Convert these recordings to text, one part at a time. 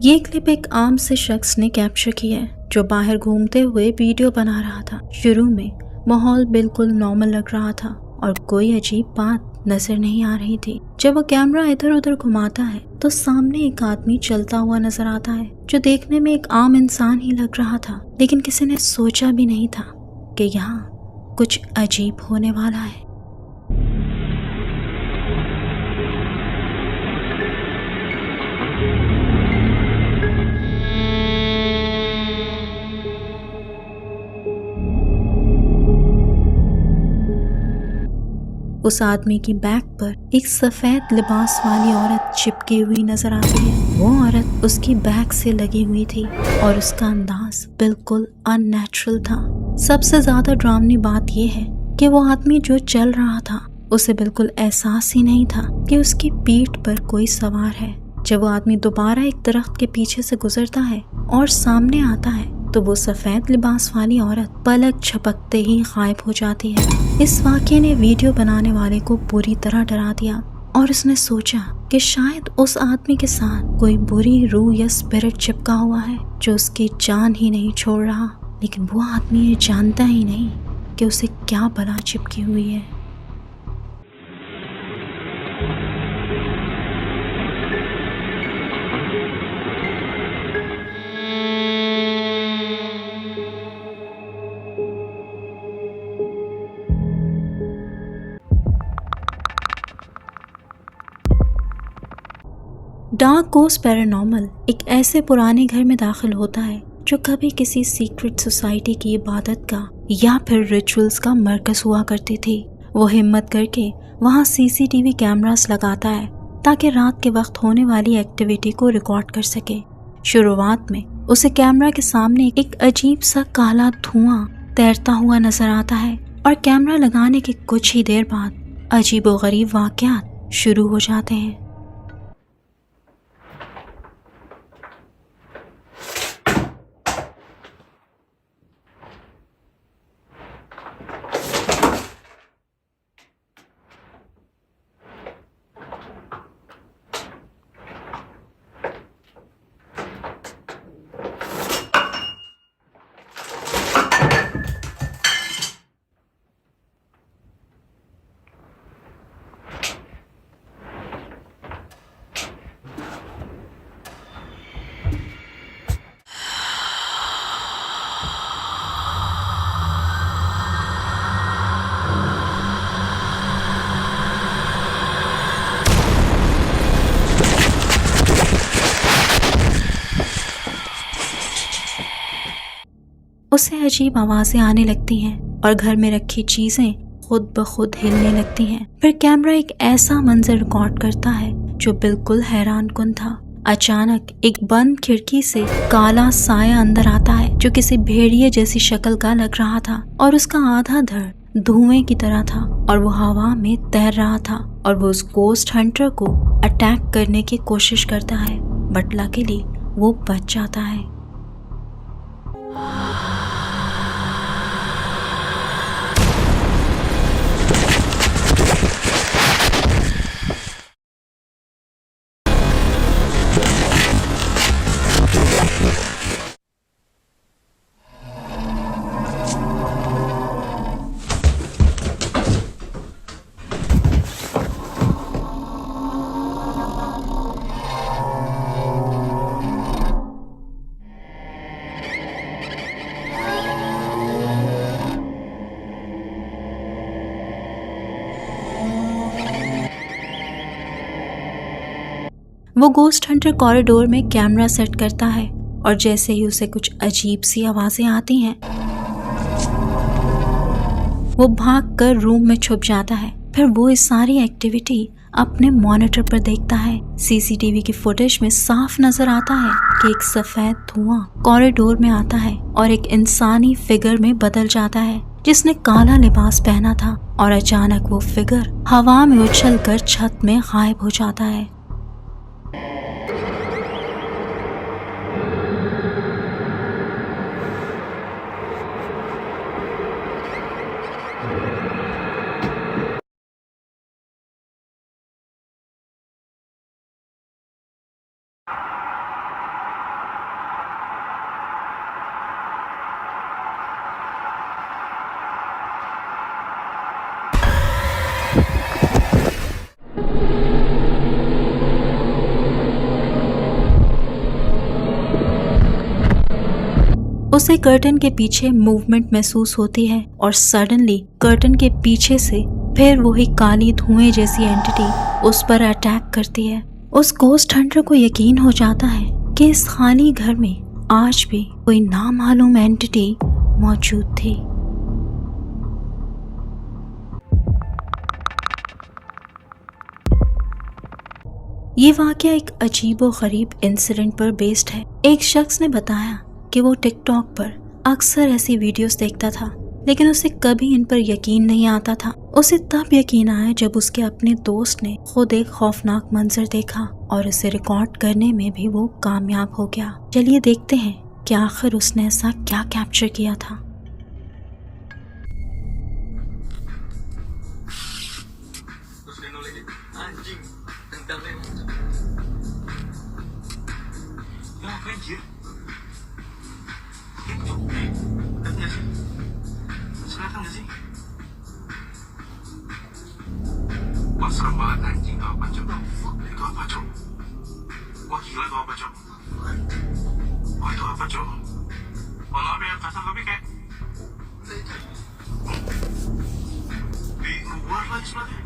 ये क्लिप एक आम से शख्स ने कैप्चर की है जो बाहर घूमते हुए वीडियो बना रहा था। शुरू में माहौल बिल्कुल नॉर्मल लग रहा था और कोई अजीब बात नजर नहीं आ रही थी। जब वो कैमरा इधर उधर घुमाता है तो सामने एक आदमी चलता हुआ नजर आता है जो देखने में एक आम इंसान ही लग रहा था, लेकिन किसी ने सोचा भी नहीं था कि यहाँ कुछ अजीब होने वाला है। उस आदमी की बैक पर एक सफेद लिबास वाली औरत चिपकी हुई नजर आती है। वो औरत उसकी बैक से लगी हुई थी और उसका अंदाज बिल्कुल अननेचुरल था। सबसे ज्यादा डरावनी बात यह है कि वो आदमी जो चल रहा था उसे बिल्कुल एहसास ही नहीं था कि उसकी पीठ पर कोई सवार है। जब वो आदमी दोबारा एक दरख्त के पीछे से गुजरता है और सामने आता है तो वो सफेद लिबास वाली औरत पलक झपकते ही गायब हो जाती है। इस वाक़ये ने वीडियो बनाने वाले को पूरी तरह डरा दिया और उसने सोचा कि शायद उस आदमी के साथ कोई बुरी रूह या स्पिरिट चिपका हुआ है जो उसकी जान ही नहीं छोड़ रहा। लेकिन वो आदमी ये जानता ही नहीं कि उसे क्या बला चिपकी हुई है। डार्क गोस्ट पैरानॉर्मल एक ऐसे पुराने घर में दाखिल होता है जो कभी किसी सीक्रेट सोसाइटी की इबादत का या फिर रिचुअल्स का मरकज हुआ करती थी। वो हिम्मत करके वहाँ सीसीटीवी कैमरास लगाता है ताकि रात के वक्त होने वाली एक्टिविटी को रिकॉर्ड कर सके। शुरुआत में उसे कैमरा के सामने एक अजीब सा काला धुआं तैरता हुआ नजर आता है और कैमरा लगाने के कुछ ही देर बाद अजीबोगरीब वाक़यात शुरू हो जाते हैं। उसे अजीब आवाजें आने लगती हैं और घर में रखी चीजें खुद ब खुद हिलने लगती हैं। फिर कैमरा एक ऐसा मंजर रिकॉर्ड करता है जो बिल्कुल हैरान कुन था। अचानक एक बंद खिड़की से काला साया अंदर आता है जो किसी भेड़िए जैसी शक्ल का लग रहा था और उसका आधा धड़ धुएं की तरह था और वो हवा में तैर रहा था और वो उस गोस्ट हंटर को अटैक करने की कोशिश करता है, बट लकीली वो बच जाता है। वो गोस्ट हंटर कॉरिडोर में कैमरा सेट करता है और जैसे ही उसे कुछ अजीब सी आवाजें आती हैं वो भागकर रूम में छुप जाता है। फिर वो इस सारी एक्टिविटी अपने मॉनिटर पर देखता है। सीसीटीवी की फुटेज में साफ नजर आता है कि एक सफेद धुआं कॉरिडोर में आता है और एक इंसानी फिगर में बदल जाता है जिसने काला लिबास पहना था और अचानक वो फिगर हवा में उछलकर छत में गायब हो जाता है। उसे कर्टन के पीछे मूवमेंट महसूस होती है और सडनली कर्टन के पीछे से फिर वही काली धुएं जैसी एंटिटी उस पर अटैक करती है। उस गोस्ट हंटर को यकीन हो जाता है कि इस खाली घर में आज भी कोई नामालूम एंटिटी मौजूद थी। ये वाकया एक अजीबो गरीब इंसिडेंट पर बेस्ड है। एक शख्स ने बताया कि वो टिकटॉक पर अक्सर ऐसी वीडियोस देखता था, लेकिन उसे कभी इन पर यकीन नहीं आता था। उसे तब यकीन आया जब उसके अपने दोस्त ने खुद एक खौफनाक मंजर देखा और उसे रिकॉर्ड करने में भी वो कामयाब हो गया। चलिए देखते हैं कि आखिर उसने ऐसा क्या कैप्चर किया था। Wah, serem banget anjing. Itu apa, Cok? Itu apa, Cok? Wah, gila itu apa, Cok? Wah, itu apa, Cok? Maaf ya, kasar tapi kayak di luar lagi sebenarnya.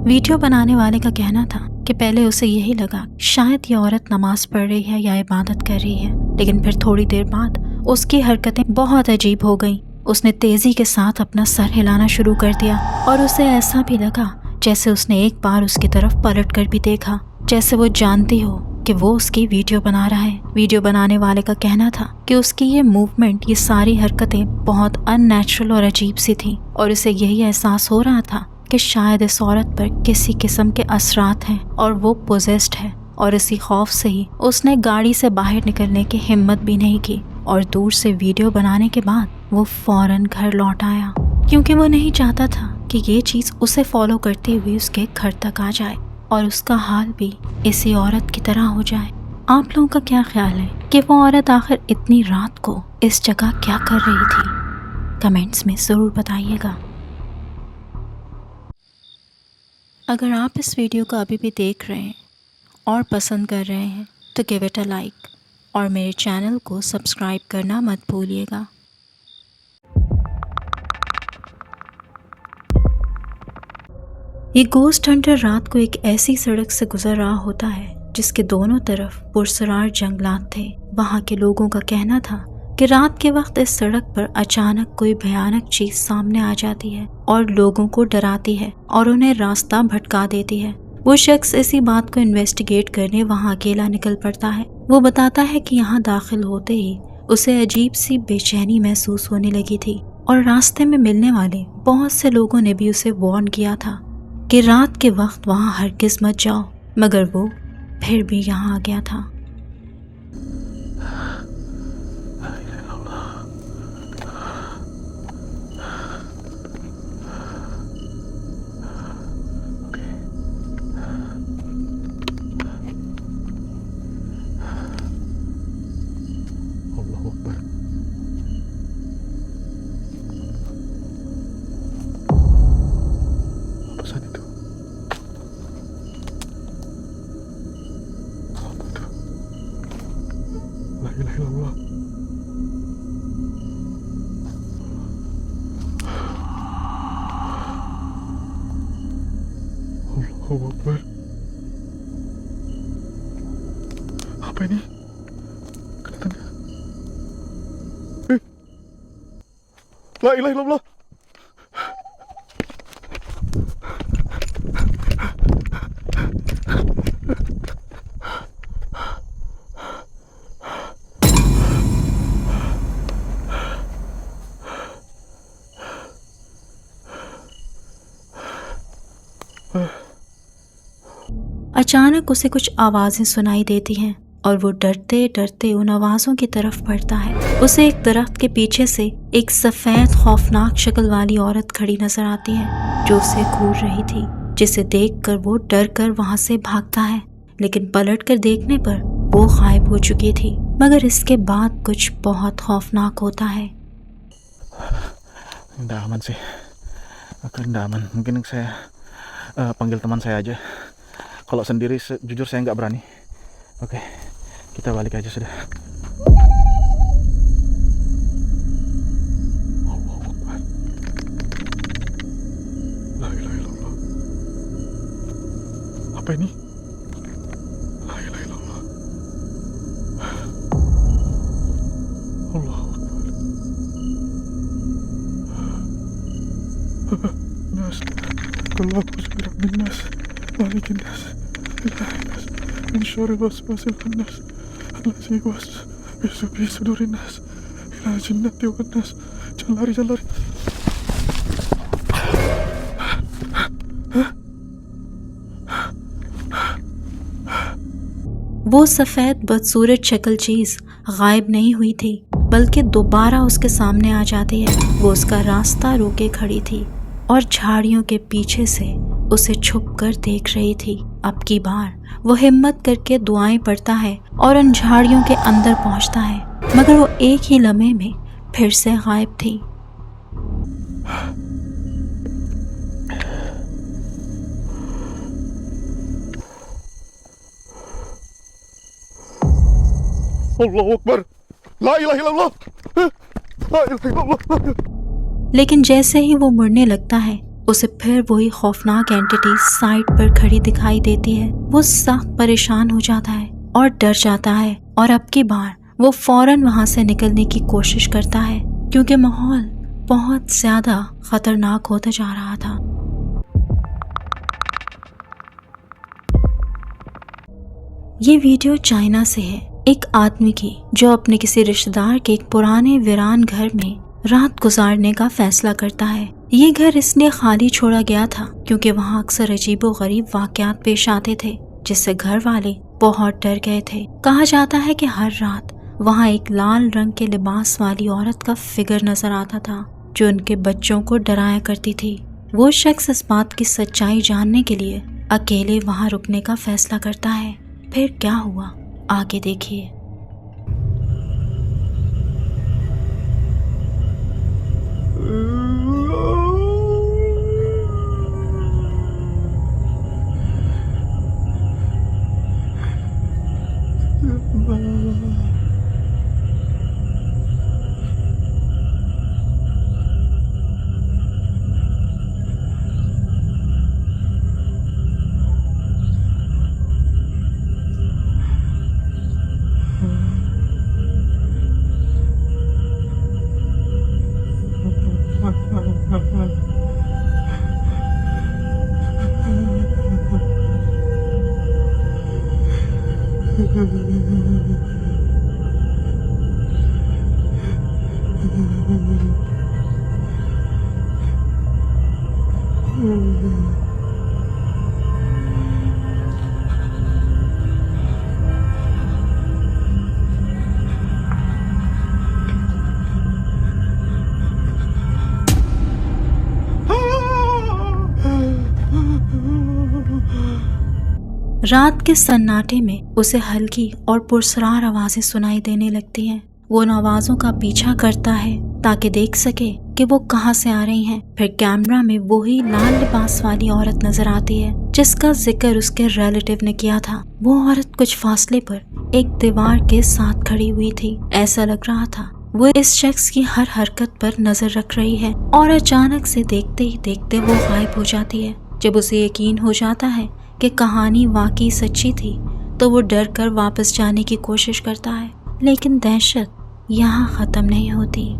Video बनाने वाले का कहना था कि पहले उसे यही लगा शायद ये औरत नमाज पढ़ रही है या इबादत कर रही है, लेकिन फिर थोड़ी देर बाद उसकी हरकतें बहुत अजीब हो गईं। उसने तेजी के साथ अपना सर हिलाना शुरू कर दिया और उसे ऐसा भी लगा जैसे उसने एक बार उसकी तरफ पलट कर भी देखा, जैसे वो जानती हो कि वो उसकी वीडियो बना रहा है। वीडियो बनाने वाले का कहना था कि उसकी ये मूवमेंट, ये सारी हरकतें बहुत अननेचुरल और अजीब सी थी और उसे यही एहसास हो रहा था कि शायद इस औरत पर किसी किस्म के असरात हैं और वो पोजेस्ड है। और इसी खौफ से ही उसने गाड़ी से बाहर निकलने की हिम्मत भी नहीं की और दूर से वीडियो बनाने के बाद वो फौरन घर लौट आया, क्योंकि वो नहीं चाहता था कि ये चीज़ उसे फॉलो करती हुई उसके घर तक आ जाए और उसका हाल भी इसी औरत की तरह हो जाए। आप लोगों का क्या ख्याल है कि वो औरत आखिर इतनी रात को इस जगह क्या कर रही थी? कमेंट्स में ज़रूर बताइएगा। अगर आप इस वीडियो को अभी भी देख रहे हैं और पसंद कर रहे हैं तो गिव इट अ लाइक और मेरे चैनल को सब्सक्राइब करना मत भूलिएगा। ये गोस्ट हंटर रात को एक ऐसी सड़क से गुजर रहा होता है जिसके दोनों तरफ पुरसरार जंगलात थे। वहाँ के लोगों का कहना था कि रात के वक्त इस सड़क पर अचानक कोई भयानक चीज सामने आ जाती है और लोगों को डराती है और उन्हें रास्ता भटका देती है। वो शख्स इसी बात को इन्वेस्टिगेट करने वहाँ अकेला निकल पड़ता है। वो बताता है कि यहाँ दाखिल होते ही उसे अजीब सी बेचैनी महसूस होने लगी थी और रास्ते में मिलने वाले बहुत से लोगों ने भी उसे वार्न किया था कि रात के वक्त वहाँ हरगिज़ मत जाओ, मगर वो फिर भी यहाँ आ गया था। Allahu Akbar. Apa ini? Kelihatannya. La ilaha illallah. अचानक उसे कुछ आवाज़ें सुनाई देती हैं और वो डरते डरते उन आवाज़ों की तरफ बढ़ता है। उसे एक दरख्त के पीछे से एक सफ़ेद खौफनाक शक्ल वाली औरत खड़ी नजर आती है जो उसे घूर रही थी, जिसे देखकर वो डर कर वहाँ से भागता है, लेकिन पलट कर देखने पर वो गायब हो चुकी थी। मगर इसके बाद कुछ बहुत खौफनाक होता है। Nggak aman sih, nggak aman. Mungkin saya panggil teman saya aja. Kalau sendiri jujur saya nggak berani. Oke, kita balik aja sudah. Apa ini? La ilaha illallah. Allahu Akbar. Nas, kalau aku segera minas, balikin nas, ilahi nas, insyari waswasil nas, alasi was, bisu durin nas, ila jinnati wan nas, jangan lari. वो सफ़ेद बदसूरत शक्ल चीज़ गायब नहीं हुई थी, बल्कि दोबारा उसके सामने आ जाती है। वो उसका रास्ता रोके खड़ी थी और झाड़ियों के पीछे से उसे छुपकर देख रही थी। अब की बार वो हिम्मत करके दुआएं पढ़ता है और उन झाड़ियों के अंदर पहुंचता है, मगर वो एक ही लम्हे में फिर से गायब थी। Allahu Akbar. La ilaha illallah. La ilaha illallah. लेकिन जैसे ही वो मुड़ने लगता है, उसे फिर वही खौफनाक एंटिटी साइड पर खड़ी दिखाई देती है। वो सख्त परेशान हो जाता है और डर जाता है, और अब की बार वो फौरन वहां से निकलने की कोशिश करता है, क्योंकि माहौल बहुत ज्यादा खतरनाक होता जा रहा था। ये वीडियो चाइना से है, एक आदमी की जो अपने किसी रिश्तेदार के एक पुराने वीरान घर में रात गुजारने का फैसला करता है। ये घर इसलिए खाली छोड़ा गया था क्योंकि वहाँ अक्सर अजीबोगरीब वाक़यात पेश आते थे, जिससे घर वाले बहुत डर गए थे। कहा जाता है कि हर रात वहाँ एक लाल रंग के लिबास वाली औरत का फिगर नजर आता था, जो उनके बच्चों को डराया करती थी। वो शख्स इस बात की सच्चाई जानने के लिए अकेले वहाँ रुकने का फैसला करता है। फिर क्या हुआ, आगे देखिए। रात के सन्नाटे में उसे हल्की और पुरस्रार आवाजें सुनाई देने लगती हैं। वो उन आवाजों का पीछा करता है ताकि देख सके कि वो कहाँ से आ रही हैं। फिर कैमरा में वही लाल लिबास वाली औरत नजर आती है जिसका जिक्र उसके रिलेटिव ने किया था। वो औरत कुछ फासले पर एक दीवार के साथ खड़ी हुई थी। ऐसा लग रहा था वो इस शख्स की हर हरकत पर नजर रख रही है, और अचानक से देखते ही देखते वो गायब हो जाती है। जब उसे यकीन हो जाता है कि कहानी वाकई सच्ची थी, तो वो डर कर वापस जाने की कोशिश करता है, लेकिन दहशत यहाँ खत्म नहीं होती।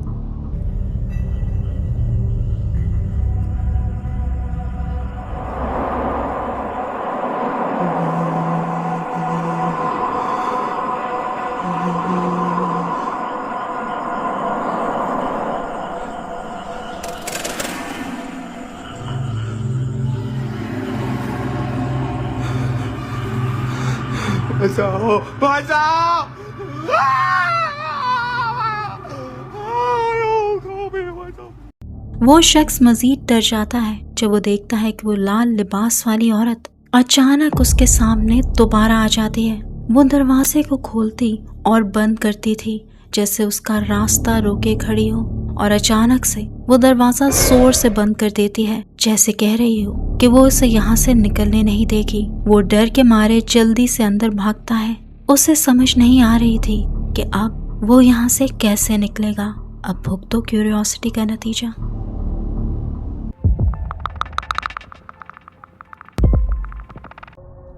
बचाओ, बचाओ! वो शख्स मजीद डर जाता है जब वो देखता है कि वो लाल लिबास वाली औरत अचानक उसके सामने दोबारा आ जाती है। वो दरवाजे को खोलती और बंद करती थी जैसे उसका रास्ता रोके खड़ी हो, और अचानक से वो दरवाजा जोर से बंद कर देती है, जैसे कह रही हो कि वो उसे यहाँ से निकलने नहीं देगी। वो डर के मारे जल्दी से अंदर भागता है। उसे समझ नहीं आ रही थी कि अब वो यहाँ से कैसे निकलेगा। अब भुगतो क्यूरियोसिटी का नतीजा।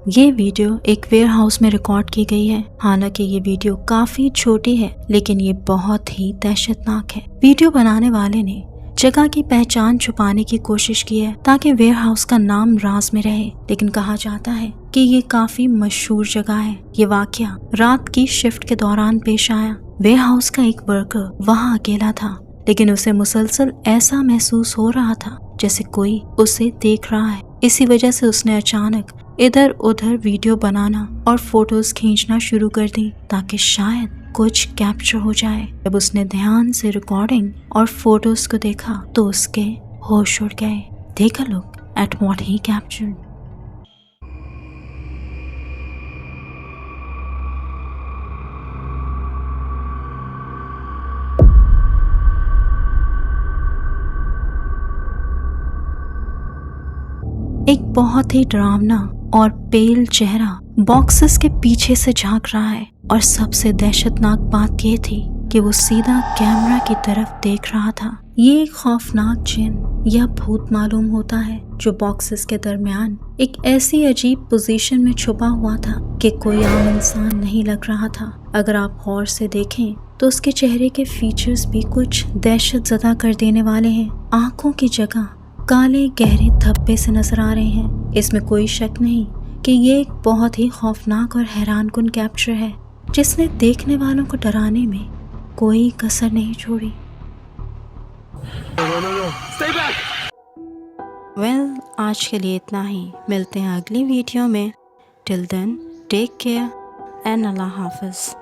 ये वीडियो एक वेयर हाउस में रिकॉर्ड की गई है। हालांकि ये वीडियो काफी छोटी है, लेकिन ये बहुत ही दहशतनाक है। वीडियो बनाने वाले ने जगह की पहचान छुपाने की कोशिश की है ताकि वेयर हाउस का नाम राज में रहे, लेकिन कहा जाता है कि ये काफी मशहूर जगह है। ये वाकया रात की शिफ्ट के दौरान पेश आया। वेयर हाउस का एक वर्कर वहाँ अकेला था, लेकिन उसे मुसलसल ऐसा महसूस हो रहा था जैसे कोई उसे देख रहा है। इसी वजह से उसने अचानक इधर उधर वीडियो बनाना और फोटोज खींचना शुरू कर दी ताकि शायद कुछ कैप्चर हो जाए। जब उसने ध्यान से रिकॉर्डिंग और फोटोज को देखा तो उसके होश उड़ गए। Take a look at what he captured. एक बहुत ही डरावना और पेल चेहरा बॉक्सेस के पीछे से झांक रहा है, और सबसे दहशतनाक बात यह थी कि वो सीधा कैमरा की तरफ देख रहा था। ये एक खौफनाक जिन या भूत मालूम होता है जो बॉक्सेस के दरमियान एक ऐसी अजीब पोजीशन में छुपा हुआ था कि कोई आम इंसान नहीं लग रहा था। अगर आप गौर से देखें तो उसके चेहरे के फीचर्स भी कुछ दहशत ज़दा कर देने वाले हैं। आंखों की जगह काले गहरे धब्बे से नजर आ रहे हैं। इसमें कोई शक नहीं कि ये एक बहुत ही खौफनाक और हैरानकुन कैप्चर है जिसने देखने वालों को डराने में कोई कसर नहीं छोड़ी। वेल, आज के लिए इतना ही। मिलते हैं अगली वीडियो में। Till then, take care and अल्लाह हाफिज।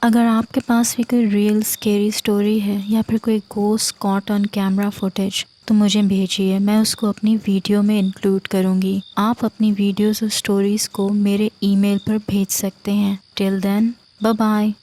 अगर आपके पास भी कोई रियल स्केरी स्टोरी है या फिर कोई ghost caught on camera footage तो मुझे भेजिए, मैं उसको अपनी वीडियो में इंक्लूड करूँगी। आप अपनी वीडियोस और स्टोरीज़ को मेरे ईमेल पर भेज सकते हैं। Till then, bye bye.